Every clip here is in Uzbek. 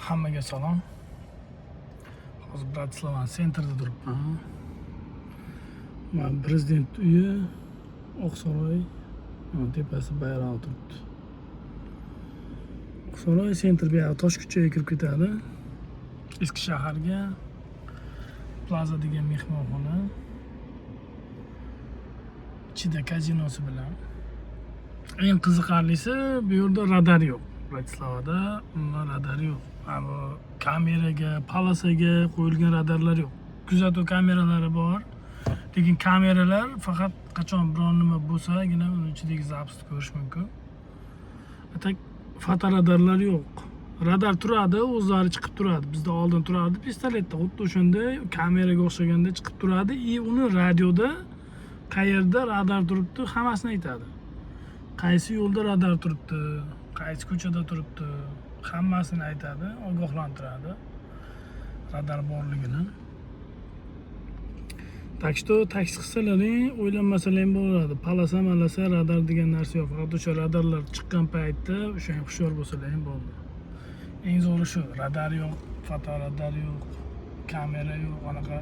Hammaga salom. Hozir Bratislava sentrida turibman. Mana prezident uyi, Oqsaroy, tepasi bayrog'i turibdi. Oqsaroy sentr bu yoqqa Toshkentga kirib ketadi. Eski shaharga Plaza degan mehmonxona. Ichida kazinosi bilan. Eng qiziqarlisi bu yerda radar yo'q. Bratislavada radar yo'q. Bu kameraga, palasaga qo'yilgan radarlar yo'q. Kuzatuv kameralari bor. Lekin kameralar faqat qachon biron nima bo'lsagina uni ichidagi zapsni ko'rish mumkin. Atak fotoradarlar yo'q. Radar turadi, o'zlari chiqib turadi. Bizda oldin turardi pistoletda, xuddi o'shanda kameraga o'xshaganda chiqib turadi. Uni radioda qayerda radar turibdi, hammasini aytadi. Qaysi yo'lda radar turibdi, qaysi ko'chada turibdi, hammasini aytadi, ogohlantiradi radar borligini. Tak что taksi qilsalaring, o'ylanmasalaring bo'ladi. Palasa malasa radar degan narsa yo'q. Faqat o'sha radarlar chiqqan paytda o'sha hushyor bo'lsalaring bo'ldi. Eng zo'ri shu, radar yo'q, fotoradar yo'q, kamera yo'q, anaqa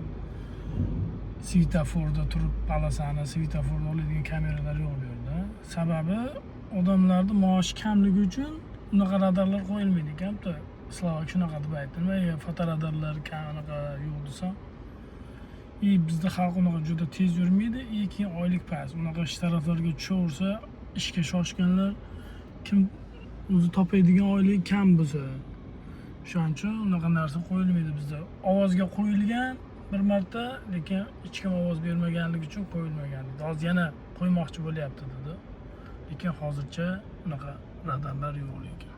svetoforda turib palasani svetoforda oladigan kameralar yo'q bu yerda. Sababi odamlarda maosh kamligi uchun unaqa radarlar qo'yilmaydi ekan-da. Slovak shunaqa deb aytdi. Nimaga fotoradarlar anaqa yo'q desam, bizda xalq unaqa juda tez yurmaydi, keyin oylik past. Unaqa ish taraflarga tushaversa, ishga shoshganlar kim o'zi topadigan oylik kam bo'lsa, shuning uchun unaqa narsa qo'yilmaydi bizda. Ovozga qo'yilgan bir marta, lekin hech kim ovoz bermaganligi uchun qo'yilmagan. Hozir yana qo'ymoqchi bo'lyapti dedi. Lekin hozircha unaqa radarlar yo'q lekin.